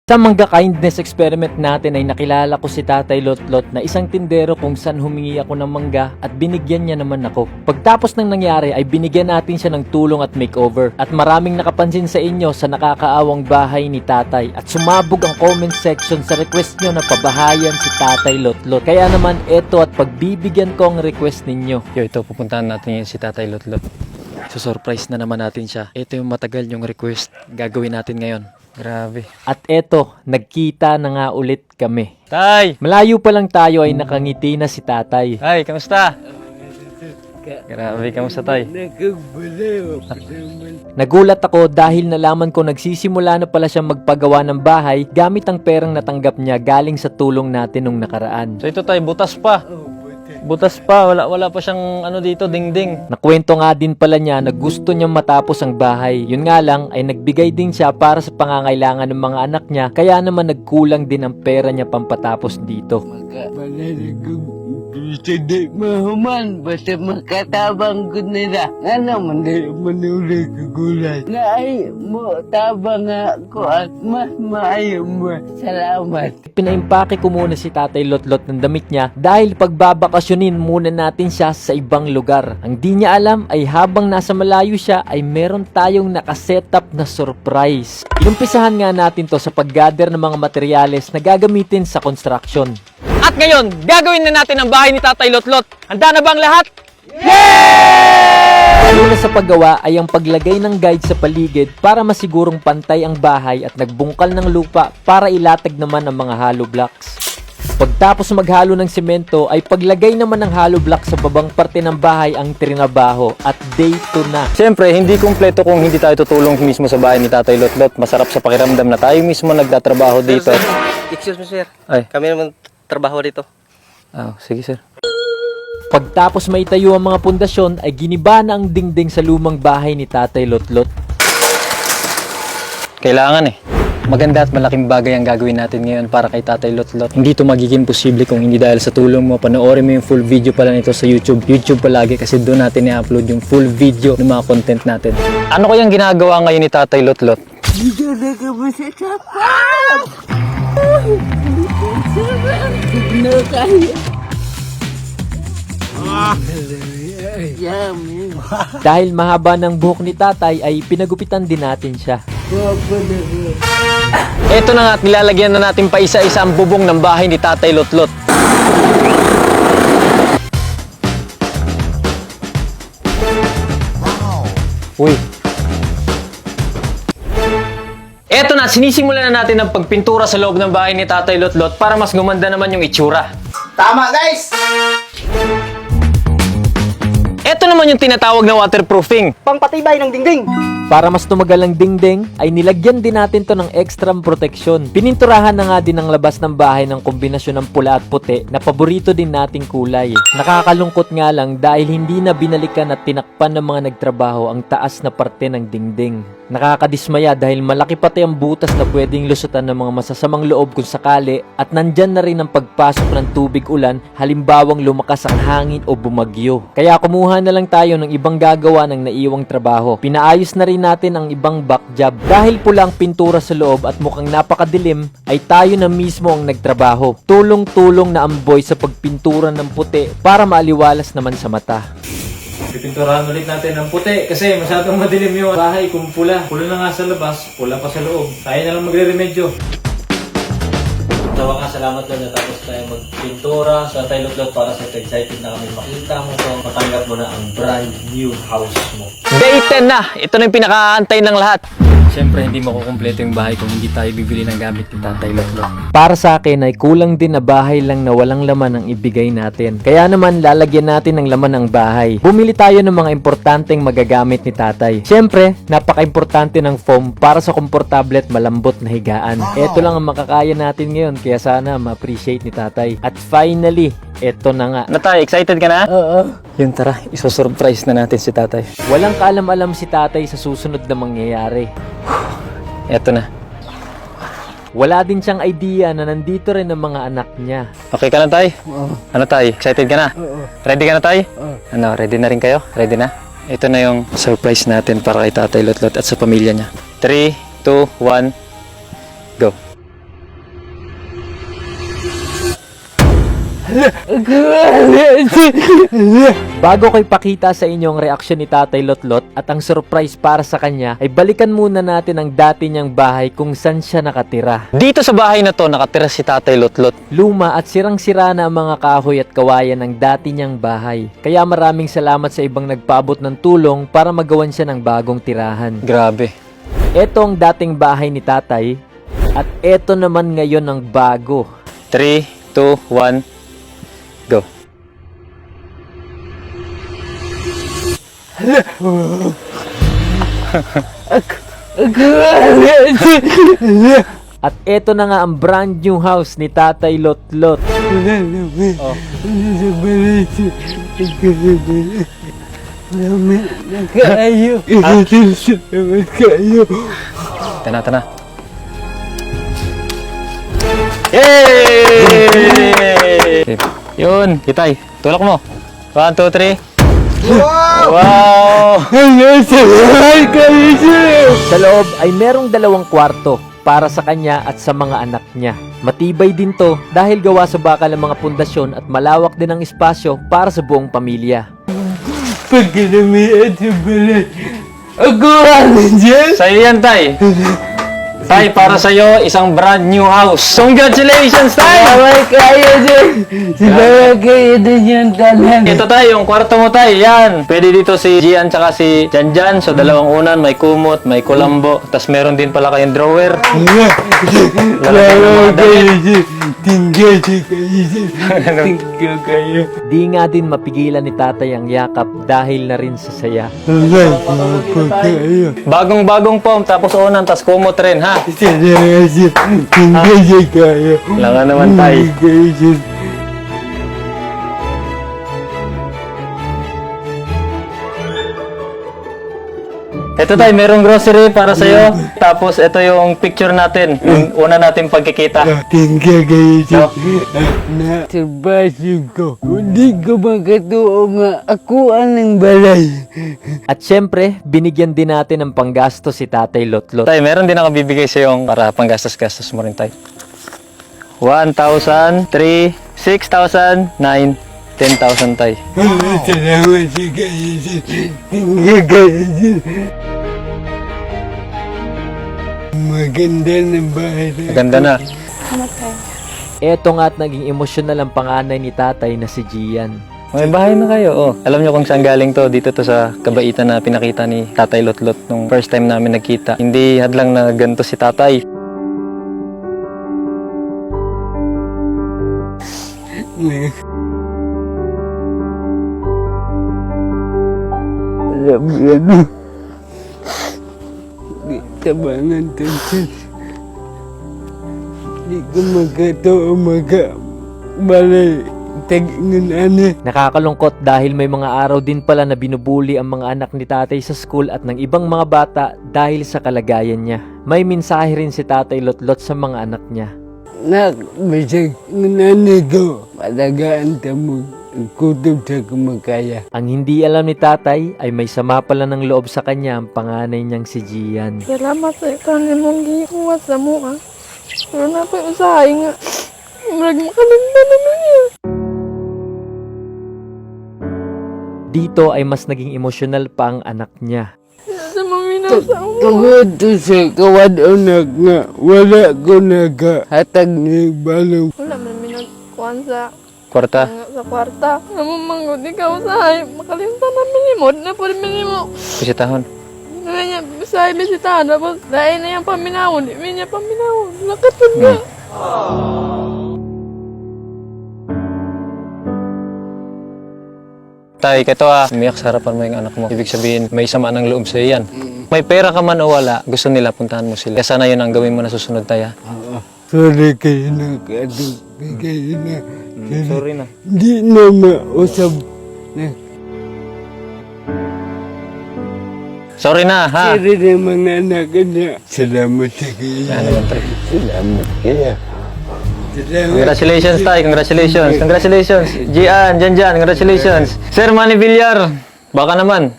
Sa mangga kindness experiment natin ay nakilala ko si Tatay Lotlot na isang tindero kung saan humingi ako ng mangga at binigyan niya naman ako. Pagtapos ng nangyari ay binigyan natin siya ng tulong at makeover. At maraming nakapansin sa inyo sa nakakaawang bahay ni Tatay at sumabog ang comment section sa request nyo na pabahayan si Tatay Lotlot. Kaya naman eto at pagbibigyan ko ang request ninyo. Ito pupuntahan natin yun si Tatay Lotlot. So surprise na naman natin siya. Ito yung matagal yung request. Gagawin natin ngayon. Grabe. At eto, nagkita na nga ulit kami. Tay! Malayo pa lang tayo ay nakangiti na si Tatay. Tay, kamusta? Grabe, kamusta Tay? Nagulat ako dahil nalaman ko nagsisimula na pala siyang magpagawa ng bahay gamit ang perang natanggap niya galing sa tulong natin nung nakaraan. So ito Tay, butas pa. Butas pa, wala pa siyang dito, dingding. Nakwento nga din pala niya na gusto niyang matapos ang bahay. Yun nga lang ay nagbigay din siya para sa pangangailangan ng mga anak niya. Kaya naman nagkulang din ang pera niya pampatapos dito. Hindi mahuman, basta makatabang ko nila. Nga naman dahil manulit kagulat. Na ay mo tabang ako at mas maayo mo. Salamat. Pinaimpake ko muna si Tatay Lotlot ng damit niya dahil pagbabakasyonin muna natin siya sa ibang lugar. Ang di niya alam ay habang nasa malayo siya ay meron tayong nakasetup na surprise. Inumpisahan nga natin to sa paggather ng mga materyales na gagamitin sa construction. At ngayon, gagawin na natin ang bahay ni Tatay Lotlot. Handa na ba ang lahat? Yeah! Una sa paggawa ay ang paglagay ng guide sa paligid para masigurong pantay ang bahay at nagbungkal ng lupa para ilatag naman ang mga hollow blocks. Pagtapos maghalo ng semento ay paglagay naman ng hollow block sa babang parte ng bahay ang trinabaho at day 2 na. Siyempre, hindi kumpleto kung hindi tayo tutulong mismo sa bahay ni Tatay Lotlot. Masarap sa pakiramdam na tayo mismo nagtatrabaho dito. Excuse me, sir. Ay. Kami naman trabaho dito. Sige sir. Pagtapos maitayo ang mga pundasyon ay giniba na ang dingding sa lumang bahay ni Tatay Lotlot. Kailangan maganda at malaking bagay ang gagawin natin ngayon para kay Tatay Lotlot. Hindi ito magiging posible kung hindi dahil sa tulong mo. Panoorin mo yung full video pala nito sa YouTube. YouTube palagi kasi doon natin i-upload yung full video ng mga content natin. Ano kayang ginagawa ngayon ni Tatay Lotlot? Dito na kami sa sapap! Hindi kaya. Yummy. Dahil mahaba ng buhok ni Tatay ay pinagupitan din natin siya. Ito na nga at nilalagyan na natin pa isa-isa ang bubong ng bahay ni Tatay Lotlot. Uy. Eto na, sinisimulan na natin ang pagpintura sa loob ng bahay ni Tatay Lotlot para mas gumanda naman yung itsura. Tama, guys! Ito naman yung tinatawag na waterproofing. Pangpatibay ng dingding. Para mas tumagal ang dingding, ay nilagyan din natin to ng extra proteksyon. Pininturahan na nga din ang labas ng bahay ng kombinasyon ng pula at puti na paborito din nating kulay. Nakakalungkot nga lang dahil hindi na binalikan at tinakpan ng mga nagtrabaho ang taas na parte ng dingding. Nakakadismaya dahil malaki pati ang butas na pwedeng lusutan ng mga masasamang loob kung sakali at nandyan na rin ang pagpasok ng tubig ulan halimbawang lumakas ang hangin o bumagyo. Kaya kumuha na lang tayo ng ibang gagawa ng naiwang trabaho. Pinaayos na rin natin ang ibang back job. Dahil pula ang pintura sa loob at mukhang napakadilim, ay tayo na mismo ang nagtrabaho. Tulong-tulong na amboy sa pagpintura ng puti para maaliwalas naman sa mata. Pipinturahan ulit natin ng puti kasi masyadong madilim yung bahay kung pula. Pula na nga sa labas, pula pa sa loob. Tayo na lang magre-remedyo. Tawa nga, salamat lang natapos tayo magpintura sa Tatay Lotlot para sa excited na kami makita mo to. Matanggap mo na ang brand new house mo. Day 10 na! Ito na yung pinakaantay ng lahat. Siyempre, hindi makukumpleto yung bahay kung hindi tayo bibili ng gamit ni Tatay Lotlot. Para sa akin ay kulang din na bahay lang na walang laman ang ibigay natin. Kaya naman lalagyan natin ng laman ang bahay. Bumili tayo ng mga importanteng magagamit ni Tatay. Siyempre, napaka-importante ng foam para sa komportable at malambot na higaan. Ito lang ang makakaya natin ngayon kaya sana ma-appreciate ni Tatay. At finally, eto na nga. Natay, excited ka na? Oo. Yun tara, iso-surprise na natin si Tatay. Walang kaalam-alam si Tatay sa susunod na mangyayari. Eto na. Wala din siyang idea na nandito rin ang mga anak niya. Okay ka na, Tay? Oo. Ano, Tay? Excited ka na? Oo. Ready ka na, Tay? Oo. Ano, ready na rin kayo? Ready na? Ito na yung surprise natin para kay Tatay Lotlot at sa pamilya niya. 3, 2, 1, go. Bago ko ipakita sa inyo ang reaksyon ni Tatay Lotlot at ang surprise para sa kanya, ay balikan muna natin ang dati niyang bahay kung saan siya nakatira. Dito sa bahay na to, nakatira si Tatay Lotlot. Luma at sirang-sira na ang mga kahoy at kawayan ng dati niyang bahay. Kaya maraming salamat sa ibang nagpaabot ng tulong para magawan siya ng bagong tirahan. Grabe. Ito ang dating bahay ni Tatay at ito naman ngayon ang bago. 3, 2, 1, go. At ito na nga ang brand new house ni Tatay Lotlot. Kayo. Kayo. Tana. Yay! Yun, Kitay. Tulak mo. 1, 2, 3. Wow! Sa loob ay merong 2 kwarto para sa kanya at sa mga anak niya. Matibay din to dahil gawa sa bakal ang mga pundasyon at malawak din ang espasyo para sa buong pamilya. Pagkinamihan sa balay. Ako ano dyan? Sa'yo yan, Tay. Tay, para sa'yo, isang brand new house. Congratulations, Tay! Salamat kayo dyan. Salamat kayo dyan yung tanan. Ito, Tay, yung kwarto mo, Tay. Yan. Pwede dito si Gian tsaka si Janjan. So, 2 unan, may kumot, may kulambo. Tapos meron din pala kayong drawer. Salamat kayo dyan. Tingga kayo. Di nga din mapigilan ni Tatay ang yakap dahil na rin sa saya. Salamat kayo. Bagong-bagong pom, tapos unan, tapos kumot rin, ha? Salamat tingga kayo. Langan naman, Tay. Ito, Tay, merong grocery para sa'yo. Tapos, ito yung picture natin. Yung una natin pagkikita. Tingga kayo dyan. Na trabaho ko. Hindi ko makatuo nga ako ang balay. At syempre, binigyan din natin ng panggasto si Tatay Lotlot. Tay, meron din ako bibigay sa'yo para panggastos-gastos mo rin, Tay. 1,000, 3, 6,000, 9, 10,000, Tay. Salamat kayo dyan. Tingga kayo dyan. Maganda ng bahay na. Maganda na. Eto nga at naging emosyonal ang panganay ni Tatay na si Gian. May bahay na kayo, oh. Alam niyo kung saan galing to? Dito to sa kabaitan na pinakita ni Tatay Lotlot nung first time namin nagkita. Hindi hadlang na ganito si Tatay. Alam yan. Tabangan tension. Di ko magkatao balay. Tagingan ane. Nakakalungkot dahil may mga araw din pala na binubuli ang mga anak ni Tatay sa school at ng ibang mga bata dahil sa kalagayan niya. May mensahe rin si Tatay Lotlot sa mga anak niya. Nak, bisag nanay ko. Palagaan tamo. Kutob sa kumakaya. Ang hindi alam ni Tatay ay may sama pala ng loob sa kanya ang panganay niyang si Gian. Salamat sa ikanin mong gihuwat sa mua. Pero na pa usahay nga. Marag makalimba naman niya. Dito ay mas naging emosyonal pa ang anak niya. Sa maminaw sa uma. Tungod to sa kawad anak nga. Wala ko nagahatag ni balong. Wala man minagkuhan sa Kwarta. sa kwarta. Namumanggod ikaw usahay. Makalimta namin ni mo. Na po rin mo. Kusitahon. Nga niya, usahay bisitahan. Tapos dahil na yung paminawon. Di niya paminawon. Nakatod nga. Tay, kito umiyak sa harapan mo yung anak mo. Ibig sabihin, may sama ng loob sa'yo yan. May pera ka man o wala, gusto nila puntahan mo sila. Kaya sana yun ang gawin mo na susunod, Tay, ha? Sorry kayo na kadong. Kayo na. Sorry na. Di na mausap na. Sorry na, ha? Sorry na mga anak niya. Salamat sa kayo. Yan naman, Tay. Salamat kaya. Salamat. Congratulations, Tay. Congratulations. Congratulations. Gian, Janjan, congratulations. Sir Manny Villar, baka naman.